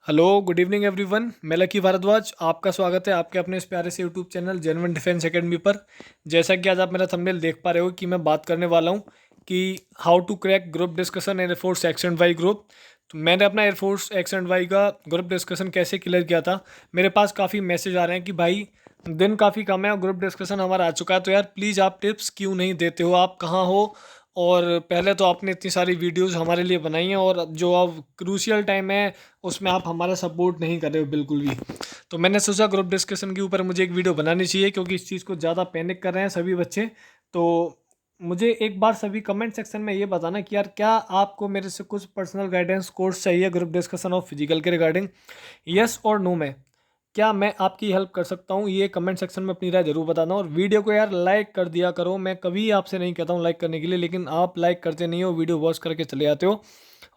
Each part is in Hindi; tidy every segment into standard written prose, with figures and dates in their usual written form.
Hello good evening everyone. मैं लकी भारद्वाज, आपका स्वागत है आपके अपने इस प्यारे से YouTube channel genuine defence academy पर। जैसा कि आज आप मेरा थंबनेल देख पा रहे हो कि मैं बात करने वाला हूं कि how to crack group discussion air force X and Y group. तो मैंने अपना एयरफोर्स एक्स एंड वाई का ग्रुप डिस्कशन कैसे क्लियर किया था। मेरे पास काफ़ी मैसेज आ रहे हैं कि भाई दिन काफ़ी कम है और ग्रुप डिस्कशन हमारा आ चुका है, तो यार प्लीज़ आप टिप्स क्यों नहीं देते हो, आप कहाँ हो। और पहले तो आपने इतनी सारी वीडियोस हमारे लिए बनाई हैं और जो अब क्रूशियल टाइम है उसमें आप हमारा सपोर्ट नहीं कर रहे हो बिल्कुल भी। तो मैंने सोचा ग्रुप डिस्कशन के ऊपर मुझे एक वीडियो बनानी चाहिए, क्योंकि इस चीज़ को ज़्यादा पैनिक कर रहे हैं सभी बच्चे। तो मुझे एक बार सभी कमेंट सेक्शन में ये बताना कि यार क्या आपको मेरे से कुछ पर्सनल गाइडेंस कोर्स चाहिए ग्रुप डिस्कशन ऑफ फिजिकल के रिगार्डिंग, यस और नो में क्या मैं आपकी हेल्प कर सकता हूँ। ये कमेंट सेक्शन में अपनी राय जरूर बताना और वीडियो को यार लाइक कर दिया करो। मैं कभी आपसे नहीं कहता हूँ लाइक करने के लिए, लेकिन आप लाइक करते नहीं हो, वीडियो वॉच करके चले जाते हो।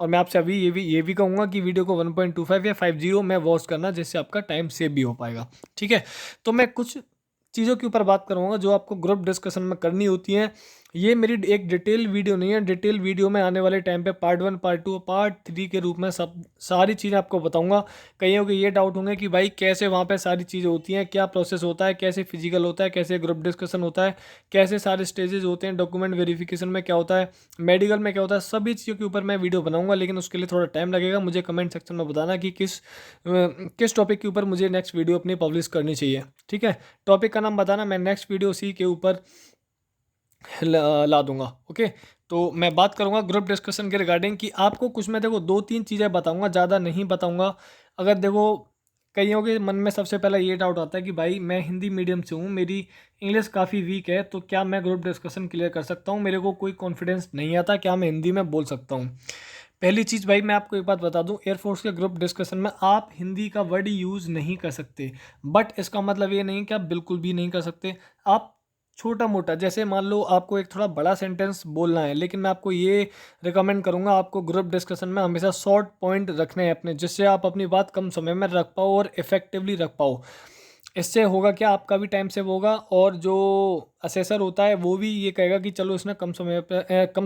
और मैं आपसे अभी ये भी कहूँगा कि वीडियो को 1.25 या 50 में वॉच करना, जिससे आपका टाइम सेव भी हो पाएगा। ठीक है, तो मैं कुछ चीज़ों के ऊपर बात करूँगा जो आपको ग्रुप डिस्कशन में करनी होती हैं। ये मेरी एक डिटेल वीडियो नहीं है, डिटेल वीडियो में आने वाले टाइम पे पार्ट 1 पार्ट 2 पार्ट 3 के रूप में सब सारी चीज़ें आपको बताऊंगा। कईयों के ये डाउट होंगे कि भाई कैसे वहाँ पे सारी चीज़ें होती हैं, क्या प्रोसेस होता है, कैसे फिजिकल होता है, कैसे ग्रुप डिस्कशन होता है, कैसे सारे स्टेजेस होते हैं, डॉक्यूमेंट वेरिफिकेशन में क्या होता है, मेडिकल में क्या होता है, सभी चीज़ों के ऊपर मैं वीडियो बनाऊंगा। लेकिन उसके लिए थोड़ा टाइम लगेगा। मुझे कमेंट सेक्शन में बताना कि किस टॉपिक के ऊपर मुझे नेक्स्ट वीडियो अपनी पब्लिश करनी चाहिए। ठीक है, टॉपिक का नाम बताना, मैं नेक्स्ट वीडियो उसी के ऊपर ला दूंगा। ओके, तो मैं बात करूंगा ग्रुप डिस्कशन के रिगार्डिंग कि आपको कुछ मैं देखो 2-3 चीज़ें बताऊंगा, ज़्यादा नहीं बताऊंगा। अगर देखो कईयों के मन में सबसे पहला ये डाउट आता है कि भाई मैं हिंदी मीडियम से हूँ, मेरी इंग्लिश काफ़ी वीक है, तो क्या मैं ग्रुप डिस्कशन क्लियर कर सकता हूँ, मेरे को कोई कॉन्फिडेंस नहीं आता, क्या मैं हिंदी में बोल सकता हूँ। पहली चीज़ भाई मैं आपको एक बात बता दूं, एयरफोर्स के ग्रुप डिस्कशन में आप हिंदी का वर्ड यूज़ नहीं कर सकते। बट इसका मतलब ये नहीं कि आप बिल्कुल भी नहीं कर सकते। आप छोटा मोटा, जैसे मान लो आपको एक थोड़ा बड़ा सेंटेंस बोलना है, लेकिन मैं आपको ये रिकमेंड करूंगा आपको ग्रुप डिस्कशन में हमेशा शॉर्ट पॉइंट रखने हैं अपने, जिससे आप अपनी बात कम समय में रख पाओ और इफेक्टिवली रख पाओ। इससे होगा क्या, आपका भी टाइम सेव होगा और जो असेसर होता है वो भी ये कहेगा कि चलो इसने कम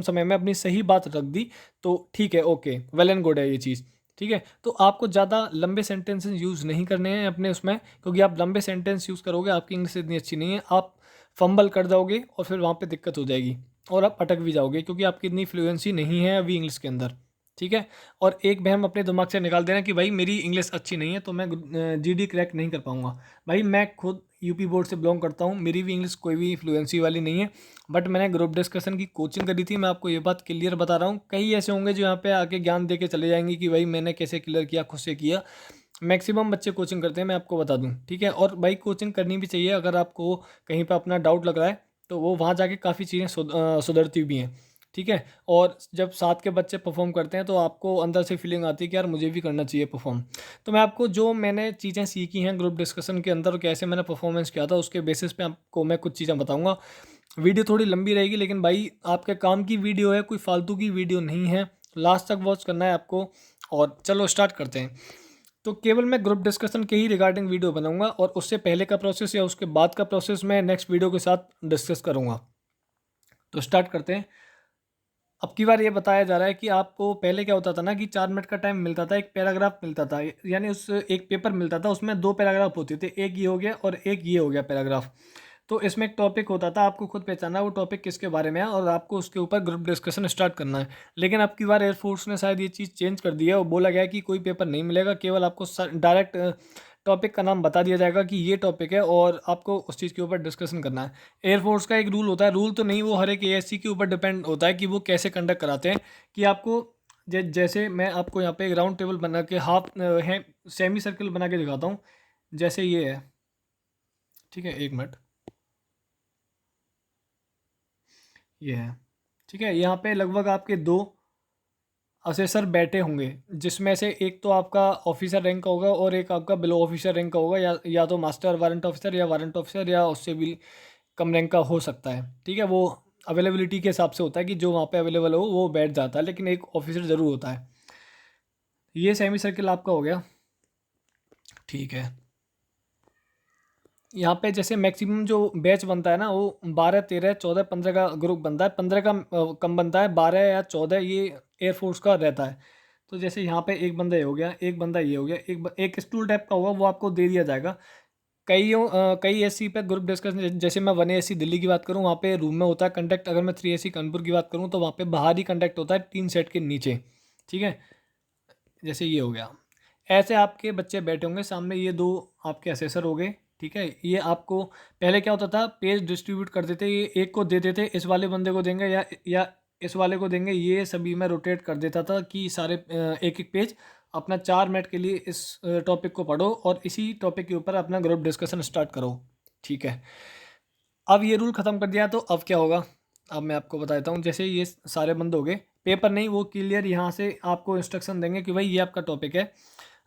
समय में अपनी सही बात रख दी, तो ठीक है, ओके, वेल एंड गुड है ये चीज़। ठीक है, तो आपको ज़्यादा लंबे सेंटेंसेस यूज़ नहीं करने हैं अपने उसमें, क्योंकि आप लंबे सेंटेंस यूज़ करोगे आपकी इंग्लिश इतनी अच्छी नहीं है, आप फंबल कर जाओगे और फिर वहाँ पे दिक्कत हो जाएगी और आप अटक भी जाओगे, क्योंकि आपकी इतनी फ्लुएंसी नहीं है अभी इंग्लिश के अंदर। ठीक है, और एक वहम अपने दिमाग से निकाल देना कि भाई मेरी इंग्लिश अच्छी नहीं है तो मैं जीडी क्रैक नहीं कर पाऊंगा। भाई मैं खुद यूपी बोर्ड से बिलोंग करता हूँ, मेरी भी इंग्लिश कोई भी फ्लुएंसी वाली नहीं है। बट मैंने ग्रुप डिस्कशन की कोचिंग करी थी, मैं आपको ये बात क्लियर बता रहा हूँ। कई ऐसे होंगे जो यहाँ पे आके ज्ञान दे के चले जाएंगे कि भाई मैंने कैसे क्लियर किया, खुद से किया। मैक्सिमम बच्चे कोचिंग करते हैं, मैं आपको बता दूं। ठीक है, और भाई कोचिंग करनी भी चाहिए। अगर आपको कहीं पर अपना डाउट लग रहा है तो वो वहाँ जाके काफ़ी चीज़ें सुधरती भी हैं। ठीक है, और जब साथ के बच्चे परफॉर्म करते हैं तो आपको अंदर से फीलिंग आती है कि यार मुझे भी करना चाहिए परफॉर्म। तो मैं आपको जो मैंने चीज़ें सीखी हैं ग्रुप डिस्कशन के अंदर और कैसे मैंने परफॉर्मेंस किया था, उसके बेसिस पे आपको मैं कुछ चीज़ें बताऊंगा। वीडियो थोड़ी लंबी रहेगी, लेकिन भाई आपके काम की वीडियो है, कोई फालतू की वीडियो नहीं है। लास्ट तक वॉच करना है आपको। और चलो स्टार्ट करते हैं। तो केवल मैं ग्रुप डिस्कशन के ही रिगार्डिंग वीडियो बनाऊंगा और उससे पहले का प्रोसेस या उसके बाद का प्रोसेस मैं नेक्स्ट वीडियो के साथ डिस्कस करूंगा। तो स्टार्ट करते हैं। अब की बार ये बताया जा रहा है कि आपको पहले क्या होता था ना कि 4 मिनट का टाइम मिलता था, एक पैराग्राफ मिलता था, यानी उस एक पेपर मिलता था, उसमें 2 पैराग्राफ होते थे, एक ये हो गया और एक ये हो गया पैराग्राफ। तो इसमें एक टॉपिक होता था, आपको खुद पहचानना है वो टॉपिक किसके बारे में है और आपको उसके ऊपर ग्रुप डिस्कशन स्टार्ट करना है। लेकिन अब की बार एयरफोर्स ने शायद ये चीज़ चेंज कर दी है और बोला गया है कि कोई पेपर नहीं मिलेगा, केवल आपको डायरेक्ट टॉपिक का नाम बता दिया जाएगा कि ये टॉपिक है और आपको उस चीज़ के ऊपर डिस्कशन करना है। एयरफोर्स का एक रूल होता है, रूल तो नहीं, वो हर एक एएससी के ऊपर डिपेंड होता है कि वो कैसे कंडक्ट कराते हैं। कि आपको जैसे मैं आपको यहाँ पे एक राउंड टेबल बना के हाफ है सेमी सर्कल बना के दिखाता हूँ। जैसे ये है, ठीक है, 1 मिनट, ये है। ठीक है, यहाँ पे लगभग आपके 2 असेसर बैठे होंगे, जिसमें से एक तो आपका ऑफिसर रैंक का होगा और एक आपका बिलो ऑफिसर रैंक का होगा, या तो मास्टर वारंट ऑफिसर या वारंट ऑफिसर या उससे भी कम रैंक का हो सकता है। ठीक है, वो अवेलेबिलिटी के हिसाब से होता है कि जो वहाँ पे अवेलेबल हो वो बैठ जाता है, लेकिन एक ऑफिसर ज़रूर होता है। ये सेमी सर्किल आपका हो गया। ठीक है, यहाँ पे जैसे मैक्सिमम जो बैच बनता है ना वो 12 13 14 15 का ग्रुप बनता है, 15 का कम बनता है, 12 या 14 ये एयरफोर्स का रहता है। तो जैसे यहाँ पे एक बंदा ये हो गया, एक बंदा ये हो गया, एक स्टूल टाइप का होगा, वो आपको दे दिया जाएगा। कई एसी पे ग्रुप डिस्कशन, जैसे मैं 1 AC दिल्ली की बात करूँ, वहाँ पे रूम में होता है कंटेक्ट। अगर मैं 3 AC कानपुर की बात करूँ तो वहाँ पे बाहर ही कंटेक्ट होता है 3 सेट के नीचे। ठीक है, जैसे ये हो गया। ऐसे आपके बच्चे बैठे होंगे सामने, ये 2 आपके असेसर हो गए। ठीक है, ये आपको पहले क्या होता था, पेज डिस्ट्रीब्यूट कर देते, ये एक को दे देते, इस वाले बंदे को देंगे या इस वाले को देंगे, ये सभी में रोटेट कर देता था कि सारे एक एक पेज अपना 4 मिनट के लिए इस टॉपिक को पढ़ो और इसी टॉपिक के ऊपर अपना ग्रुप डिस्कशन स्टार्ट करो। ठीक है, अब ये रूल ख़त्म कर दिया तो अब क्या होगा, अब मैं आपको बता देता हूँ। जैसे ये सारे बंद हो गए, पेपर नहीं, वो क्लियर यहाँ से आपको इंस्ट्रक्शन देंगे कि भाई ये आपका टॉपिक है।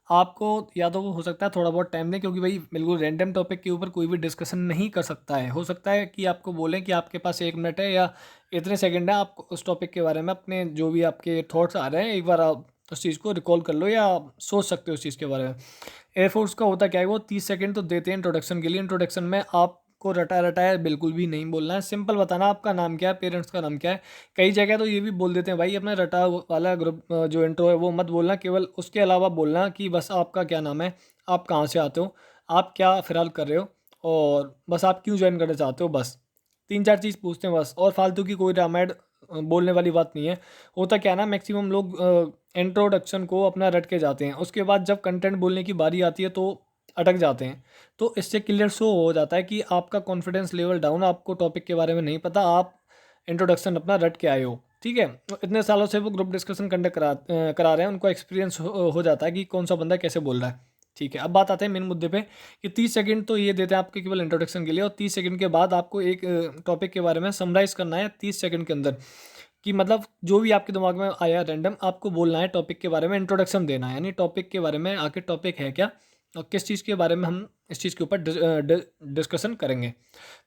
आपको या तो वो हो सकता है थोड़ा बहुत टाइम दें, क्योंकि भाई बिल्कुल रैंडम टॉपिक के ऊपर कोई भी डिस्कशन नहीं कर सकता है। हो सकता है कि आपको बोलें कि आपके पास 1 मिनट है या इतने सेकंड है, आप उस टॉपिक के बारे में अपने जो भी आपके थॉट्स आ रहे हैं एक बार आप उस चीज़ को रिकॉल कर लो या सोच सकते हो उस चीज़ के बारे में। एयरफोर्स का होता क्या है, वो 30 सेकंड तो देते हैं इंट्रोडक्शन के लिए। इंट्रोडक्शन में आपको रटा रटाया बिल्कुल भी नहीं बोलना है, सिंपल बताना आपका नाम क्या है, पेरेंट्स का नाम क्या है। कई जगह तो ये भी बोल देते हैं भाई अपना रटा वाला ग्रुप जो इंट्रो है वो मत बोलना, केवल उसके अलावा बोलना कि बस आपका क्या नाम है, आप कहाँ से आते हो, आप क्या फ़िलहाल कर रहे हो, और बस आप क्यों ज्वाइन करना चाहते हो। बस 3-4 चीज़ पूछते हैं बस, और फालतू की कोई रामायण बोलने वाली बात नहीं है। होता क्या है ना, मैक्सिमम लोग इंट्रोडक्शन को अपना रट के जाते हैं, उसके बाद जब कंटेंट बोलने की बारी आती है तो अटक जाते हैं। तो इससे क्लियर शो हो जाता है कि आपका कॉन्फिडेंस लेवल डाउन, आपको टॉपिक के बारे में नहीं पता, आप इंट्रोडक्शन अपना रट के आए हो। ठीक है, तो इतने सालों से वो ग्रुप डिस्कशन कंडक्ट करा रहे हैं, उनको एक्सपीरियंस हो जाता है कि कौन सा बंदा कैसे बोल रहा है। ठीक है, अब बात आते हैं मेन मुद्दे पे कि 30 सेकंड तो ये देते हैं आपके केवल इंट्रोडक्शन के लिए, और 30 सेकंड के बाद आपको एक टॉपिक के बारे में समराइज़ करना है 30 सेकंड के अंदर, कि मतलब जो भी आपके दिमाग में आया रैंडम आपको बोलना है टॉपिक के बारे में, इंट्रोडक्शन देना है, यानी टॉपिक के बारे में आखिर टॉपिक है क्या और किस चीज़ के बारे में हम इस चीज़ के ऊपर डिस्कशन करेंगे।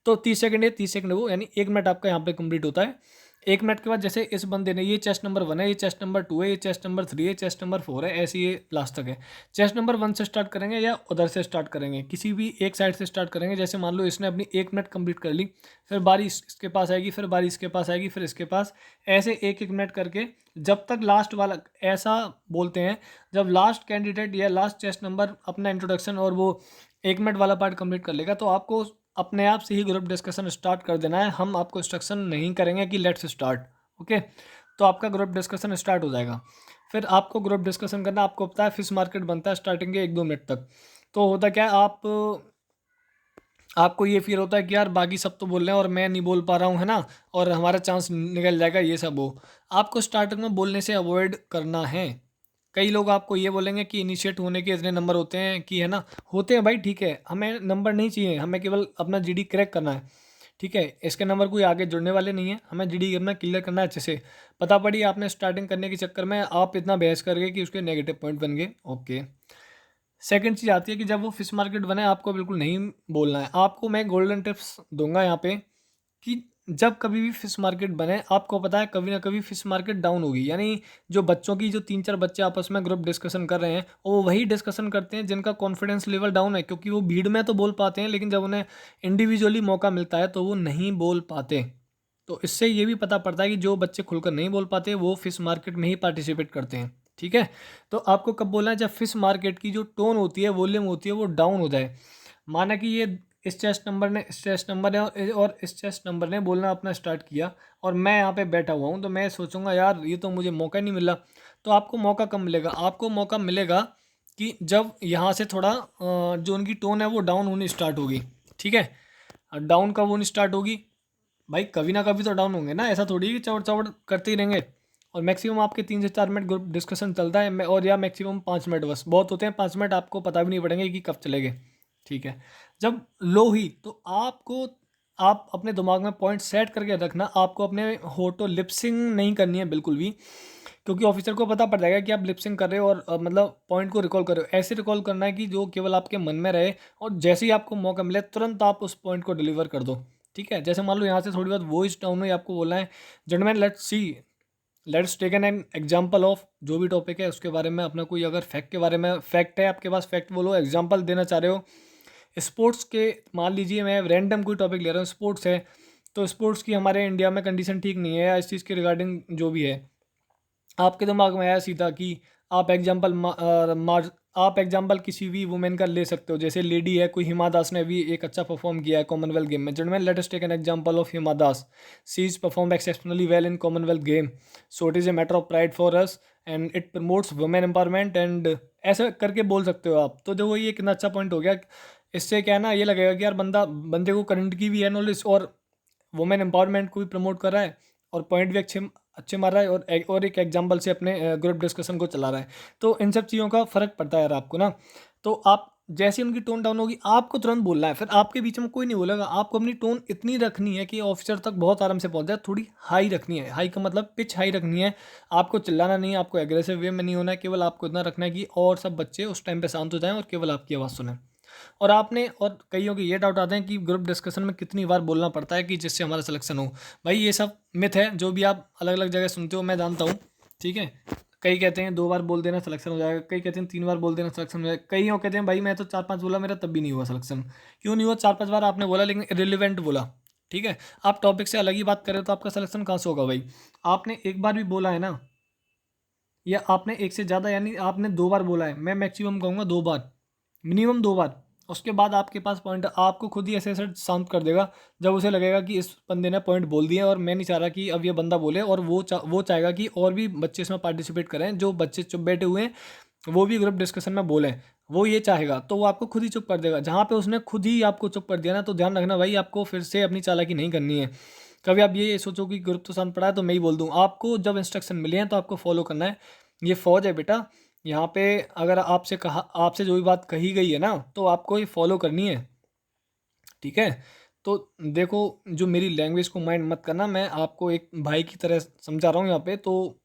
तो 30 सेकंड ये 30 सेकंड वो, यानी 1 मिनट आपका यहाँ पे कंप्लीट होता है। 1 मिनट के बाद जैसे इस बंदे ने ये चेस्ट नंबर 1 है, ये चेस्ट नंबर 2 है, ये चेस्ट नंबर 3 है, चेस्ट नंबर 4 है, ऐसे ये लास्ट तक है। चेस्ट नंबर 1 से स्टार्ट करेंगे या उधर से स्टार्ट करेंगे, किसी भी एक साइड से स्टार्ट करेंगे। जैसे मान लो इसने अपनी 1 मिनट कंप्लीट कर ली, फिर बारी इसके पास आएगी, फिर बारी इसके पास आएगी, फिर इसके पास, ऐसे एक एक मिनट करके जब तक लास्ट वाला, ऐसा बोलते हैं जब लास्ट कैंडिडेट या लास्ट चेस्ट नंबर अपना इंट्रोडक्शन और वो 1 मिनट वाला पार्ट कंप्लीट कर लेगा, तो आपको अपने आप से ही ग्रुप डिस्कशन स्टार्ट कर देना है। हम आपको इंस्ट्रक्शन नहीं करेंगे कि लेट्स स्टार्ट। ओके, तो आपका ग्रुप डिस्कशन स्टार्ट हो जाएगा। फिर आपको ग्रुप डिस्कशन करना, आपको पता है फिश मार्केट बनता है स्टार्टिंग के 1-2 मिनट तक। तो होता क्या है, आपको ये फील होता है कि यार बाकी सब तो बोल रहे हैं और मैं नहीं बोल पा रहा हूँ, है ना, और हमारा चांस निकल जाएगा, ये सब हो। आपको स्टार्टिंग में बोलने से अवॉइड करना है। कई लोग आपको ये बोलेंगे कि इनिशिएट होने के इतने नंबर होते हैं, कि है ना, होते हैं भाई, ठीक है, हमें नंबर नहीं चाहिए, हमें केवल अपना जीडी क्रैक करना है। ठीक है, इसके नंबर कोई आगे जुड़ने वाले नहीं है, हमें जीडी अपना क्लियर करना है अच्छे से। पता पड़ी आपने स्टार्टिंग करने के चक्कर में आप इतना बहस कर गए कि उसके नेगेटिव पॉइंट बन गए। ओके, सेकंड चीज़ आती है कि जब वो फिश मार्केट बने आपको बिल्कुल नहीं बोलना है। आपको मैं गोल्डन टिप्स दूंगा यहाँ पे कि जब कभी भी फिश मार्केट बने, आपको पता है कभी ना कभी फिश मार्केट डाउन होगी, यानी जो बच्चों की जो 3-4 बच्चे आपस में ग्रुप डिस्कशन कर रहे हैं, वो वही डिस्कशन करते हैं जिनका कॉन्फिडेंस लेवल डाउन है, क्योंकि वो भीड़ में तो बोल पाते हैं लेकिन जब उन्हें इंडिविजुअली मौका मिलता है तो वो नहीं बोल पाते। तो इससे ये भी पता पड़ता है कि जो बच्चे खुलकर नहीं बोल पाते वो फिश मार्केट में ही पार्टिसिपेट करते हैं। ठीक है, तो आपको कब बोलना है, जब फिश मार्केट की जो टोन होती है, वॉल्यूम होती है, वो डाउन हो जाए। माना कि ये इस चेस्ट नंबर ने, इस चेस्ट नंबर ने और इस चेस्ट नंबर ने बोलना अपना स्टार्ट किया, और मैं यहाँ पे बैठा हुआ हूँ, तो मैं सोचूंगा यार ये तो मुझे मौका नहीं मिला। तो आपको मौका कब मिलेगा, आपको मौका मिलेगा कि जब यहाँ से थोड़ा जो उनकी टोन है वो डाउन होनी स्टार्ट होगी। ठीक है, डाउन कब होनी स्टार्ट होगी, भाई कभी ना कभी तो डाउन होंगे ना, ऐसा थोड़ी कि चौड़ चौड़ करते ही रहेंगे। और मैक्सिमम आपके 3 से 4 मिनट ग्रुप डिस्कशन चलता है, और या मैक्सिमम 5 मिनट, बस बहुत होते हैं 5 मिनट, आपको पता भी नहीं पड़ेंगे कि कब चलेंगे। ठीक है, जब लो हुई तो आप अपने दिमाग में पॉइंट सेट करके रखना, आपको अपने होठों लिपसिंग नहीं करनी है बिल्कुल भी, क्योंकि ऑफिसर को पता पड़ जाएगा कि आप लिपसिंग कर रहे हो और मतलब पॉइंट को रिकॉल कर रहे हो। ऐसे रिकॉल करना है कि जो केवल आपके मन में रहे, और जैसे ही आपको मौका मिले तुरंत आप उस पॉइंट को डिलीवर कर दो। ठीक है, जैसे मान लो यहाँ से थोड़ी बहुत वॉइस डाउन हुई, आपको बोलना है gentleman let's take an example of जो भी टॉपिक है उसके बारे में, अपना कोई अगर फैक्ट के बारे में, फैक्ट है आपके पास फैक्ट बोलो, एग्जाम्पल देना चाह रहे हो स्पोर्ट्स के, मान लीजिए मैं रैंडम कोई टॉपिक ले रहा हूँ, स्पोर्ट्स है, तो स्पोर्ट्स की हमारे इंडिया में कंडीशन ठीक नहीं है, या इस चीज़ के रिगार्डिंग जो भी है, आपके दिमाग में आया सीधा कि आप एग्जाम्पल किसी भी वुमेन का ले सकते हो, जैसे लेडी है कोई, हिमा दास ने भी एक अच्छा परफॉर्म किया है कॉमनवेल्थ गेम में। Gentleman, let us take an example of Hima Das. She is perform exceptionally well in Commonwealth game, so it is a matter of pride for us and it promotes women empowerment and ऐसा करके बोल सकते हो आप। तो देखो ये कितना अच्छा पॉइंट हो गया। इससे क्या है ना, ये लगेगा कि यार बंदे को करंट की भी है नॉलेज और वुमेन एम्पावरमेंट को भी प्रमोट कर रहा है और पॉइंट भी अच्छे अच्छे मार रहा है और एक एग्जाम्पल से अपने ग्रुप डिस्कशन को चला रहा है। तो इन सब चीज़ों का फ़र्क पड़ता है यार आपको ना। तो आप जैसे उनकी टोन डाउन होगी आपको तुरंत बोलना है, फिर आपके बीच में कोई नहीं बोलेगा। आपको अपनी टोन इतनी रखनी है कि ऑफिसर तक बहुत आराम से पहुंच जाए। थोड़ी हाई रखनी है, हाई का मतलब पिच हाई रखनी है। आपको चिल्लाना नहीं है, आपको एग्रेसिव वे में नहीं होना है। केवल आपको इतना रखना है कि और सब बच्चे उस टाइम पे शांत हो जाएं और केवल आपकी आवाज़ सुनें। और कईयों के ये डाउट आते हैं कि ग्रुप डिस्कशन में कितनी बार बोलना पड़ता है कि जिससे हमारा सिलेक्शन हो। भाई ये सब मिथ है, जो भी आप अलग अलग जगह सुनते हो मैं जानता हूँ, ठीक है। कई कहते हैं 2 बार बोल देना सिलेक्शन हो जाएगा, कई कहते हैं 3 बार बोल देना सिलेक्शन हो जाएगा, कई और कहते हैं भाई मैं तो 4-5 बोला मेरा तब भी नहीं हुआ सिलेक्शन। क्यों नहीं हुआ? 4-5 बार आपने बोला लेकिन इरेलीवेंट बोला, ठीक है। आप टॉपिक से अलग ही बात करें तो आपका सिलेक्शन कहाँ से होगा भाई? आपने एक बार भी बोला है ना, या आपने एक से ज़्यादा, यानी आपने 2 बार बोला है, मैं मैक्सिमम कहूँगा 2 बार, मिनिमम 2 बार। उसके बाद आपके पास पॉइंट आपको खुद ही ऐसे ऐसे शांत कर देगा जब उसे लगेगा कि इस बंदे ने पॉइंट बोल दिए और मैं नहीं चाह रहा कि अब ये बंदा बोले, और वो चाहेगा कि और भी बच्चे इसमें पार्टिसिपेट करें, जो बच्चे चुप बैठे हुए हैं वो भी ग्रुप डिस्कशन में बोलें। वो ये चाहेगा तो वो आपको खुद ही चुप कर देगा। जहाँ पे उसने खुद ही आपको चुप कर दिया ना, तो ध्यान रखना भाई, आपको फिर से अपनी चालाकी नहीं करनी है। कभी आप ये सोचो कि ग्रुप तो शांत पड़ा है तो मैं ही बोल दूँ। आपको जब इंस्ट्रक्शन मिले हैं तो आपको फॉलो करना है। ये फौज है बेटा, यहाँ पे अगर आपसे जो भी बात कही गई है ना तो आपको ये फॉलो करनी है, ठीक है। तो देखो, जो मेरी लैंग्वेज को माइंड मत करना, मैं आपको एक भाई की तरह समझा रहा हूँ यहाँ पे, तो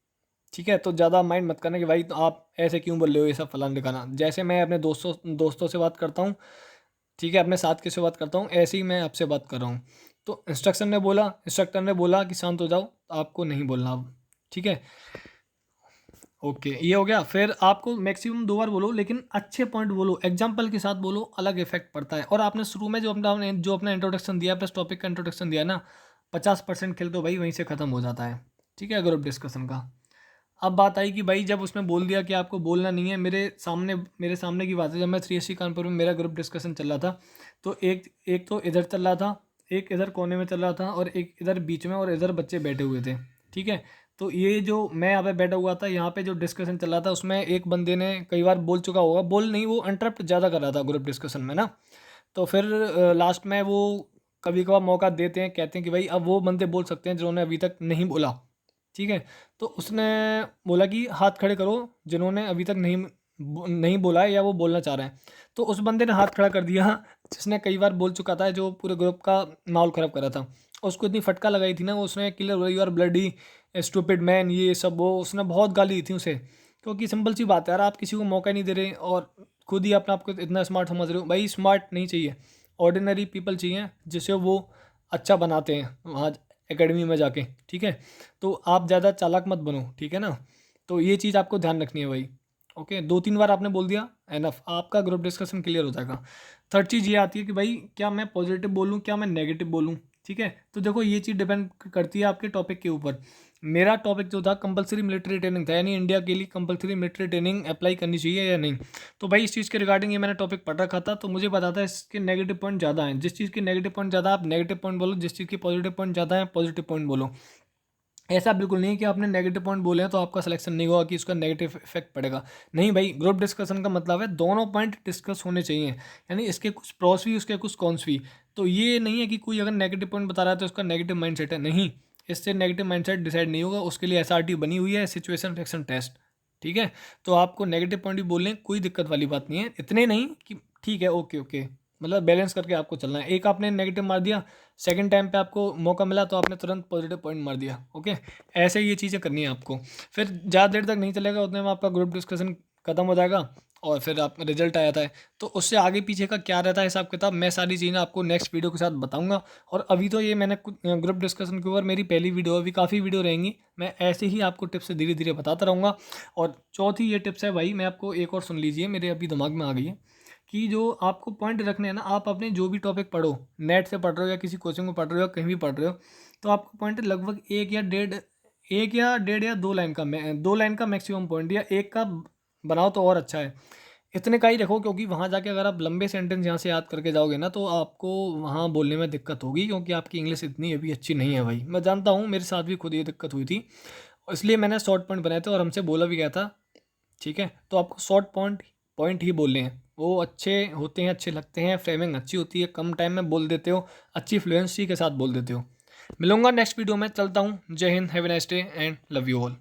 ठीक है। तो ज़्यादा माइंड मत करना कि भाई तो आप ऐसे क्यों बोल रहे हो, ये सब फलाना दिखाना। जैसे मैं अपने दोस्तों दोस्तों से बात करता हूँ, ठीक है, अपने साथ किसी से बात करता हूँ, ऐसे ही मैं आपसे बात कर रहा हूँ। तो इंस्ट्रक्टर ने बोला कि शांत हो जाओ, तो आपको नहीं बोलना अब, ठीक है। ओके, ये हो गया। फिर आपको मैक्सिमम 2 बार बोलो, लेकिन अच्छे पॉइंट बोलो, एग्जाम्पल के साथ बोलो, अलग इफेक्ट पड़ता है। और आपने शुरू में जो अपना इंट्रोडक्शन दिया, प्लस टॉपिक का इंट्रोडक्शन दिया ना, 50% खेल तो भाई वहीं से ख़त्म हो जाता है, ठीक है, ग्रुप डिस्कशन का। अब बात आई कि भाई जब उसने बोल दिया कि आपको बोलना नहीं है, मेरे सामने की बात है, जब मैं 3SC कानपुर में मेरा ग्रुप डिस्कशन चल रहा था, तो एक एक तो इधर चल रहा था, एक इधर कोने में चल रहा था, और एक इधर बीच में, और इधर बच्चे बैठे हुए थे, ठीक है। तो ये जो मैं यहाँ पे बैठा हुआ था, यहाँ पे जो डिस्कशन चल रहा था उसमें एक बंदे ने कई बार बोल चुका होगा, बोल नहीं, वो इंटरप्ट ज़्यादा कर रहा था ग्रुप डिस्कशन में ना। तो फिर लास्ट में वो कभी कभार मौका देते हैं, कहते हैं कि भाई अब वो बंदे बोल सकते हैं जिन्होंने अभी तक नहीं बोला, ठीक है। तो उसने बोला कि हाथ खड़े करो जिन्होंने अभी तक नहीं बोला है या वो बोलना चाह रहे हैं। तो उस बंदे ने हाथ खड़ा कर दिया जिसने कई बार बोल चुका था, जो पूरे ग्रुप का माहौल ख़राब कर रहा था। उसको इतनी फटका लगाई थी ना, उसने क्लियर बोला, you are bloody stupid man, ये सब, वो उसने बहुत गाली दी थी उसे। क्योंकि सिंपल सी बात है यार, आप किसी को मौका नहीं दे रहे और खुद ही अपने आप को इतना स्मार्ट समझ रहे हो। भाई स्मार्ट नहीं चाहिए, ऑर्डिनरी पीपल चाहिए जिसे वो अच्छा बनाते हैं वहाँ एकेडमी में जाके, ठीक है। तो आप ज़्यादा चालाक मत बनो, ठीक है ना। तो ये चीज़ आपको ध्यान रखनी है भाई। ओके, 2-3 बार आपने बोल दिया, एनफ, आपका ग्रुप डिस्कशन क्लियर हो जाएगा। थर्ड चीज़ ये आती है कि भाई क्या मैं पॉजिटिव बोलूँ, क्या मैं नेगेटिव बोलूँ, ठीक है। तो देखो ये चीज़ डिपेंड करती है आपके टॉपिक के ऊपर। मेरा टॉपिक जो था कंपलसरी मिलिट्री ट्रेनिंग था, यानी इंडिया के लिए कंपलसरी मिलिट्री ट्रेनिंग अप्लाई करनी चाहिए या नहीं। तो भाई इस चीज़ के रिगार्डिंग ये मैंने टॉपिक पढ़ रखा था, तो मुझे पता था इसके नेगेटिव पॉइंट ज़्यादा हैं। जिस चीज़ के नेगेटिव पॉइंट ज़्यादा आप नेगेटिव पॉइंट बोलो, जिस चीज़ के पॉजिटिव पॉइंट ज़्यादा है पॉजिटिव पॉइंट बोलो। ऐसा बिल्कुल नहीं है कि आपने नेगेटिव पॉइंट बोले हैं तो आपका सिलेक्शन नहीं होगा, कि उसका नेगेटिव इफेक्ट पड़ेगा। नहीं भाई, ग्रुप डिस्कशन का मतलब है दोनों पॉइंट डिस्कस होने चाहिए, यानी इसके कुछ प्रॉस भी उसके कुछ कॉन्स भी। तो ये नहीं है कि कोई अगर नेगेटिव पॉइंट बता रहा है तो उसका नेगेटिव माइंडसेट है, नहीं। इससे नेगेटिव माइंडसेट डिसाइड नहीं होगा, उसके लिए SRT बनी हुई है, सिचुएशन रिएक्शन टेस्ट, ठीक है। तो आपको नेगेटिव पॉइंट भी बोलने कोई दिक्कत वाली बात नहीं है, इतने नहीं कि ठीक है ओके ओके, मतलब बैलेंस करके आपको चलना है। एक आपने नेगेटिव मार दिया, सेकंड टाइम पे आपको मौका मिला तो आपने तुरंत पॉजिटिव पॉइंट मार दिया, ओके। ऐसे ये चीज़ें करनी है आपको। फिर ज़्यादा देर तक नहीं चलेगा, उतने में आपका ग्रुप डिस्कशन खत्म हो जाएगा और फिर आपका रिजल्ट आ जाता है। तो उससे आगे पीछे का क्या रहता है हिसाब किताब, मैं सारी चीज़ें आपको नेक्स्ट वीडियो के साथ बताऊंगा। और अभी तो ये मैंने कुछ ग्रुप डिस्कशन के ऊपर मेरी पहली वीडियो, अभी काफ़ी वीडियो रहेंगी, मैं ऐसे ही आपको टिप्स धीरे धीरे बताता रहूँगा। और चौथी ये टिप्स है भाई, मैं आपको एक और सुन लीजिए, मेरे अभी दिमाग में आ गई है, कि जो आपको पॉइंट रखने हैं ना, आप अपने जो भी टॉपिक पढ़ो, नेट से पढ़ रहे हो या किसी कोचिंग में पढ़ रहे हो या कहीं भी पढ़ रहे हो, तो आपको पॉइंट लगभग एक या डेढ़ या 2 लाइन का 2 लाइन का मैक्सिमम पॉइंट, या एक का बनाओ तो और अच्छा है। इतने का ही रखो, क्योंकि वहाँ जाके अगर आप लंबे सेंटेंस यहाँ से याद करके जाओगे ना, तो आपको वहाँ बोलने में दिक्कत होगी, क्योंकि आपकी इंग्लिश इतनी अभी अच्छी नहीं है भाई। मैं जानता हूँ, मेरे साथ भी खुद ये दिक्कत हुई थी, इसलिए मैंने शॉर्ट पॉइंट बनाए थे और हमसे बोला भी गया था। ठीक है, तो आपको शॉर्ट पॉइंट पॉइंट ही बोलने हैं, वो अच्छे होते हैं, अच्छे लगते हैं, फ्रेमिंग अच्छी होती है, कम टाइम में बोल देते हो, अच्छी फ्लुएंसी के साथ बोल देते हो। मिलूंगा नेक्स्ट वीडियो में, चलता हूँ। जय Hind, have a nice day and love you all.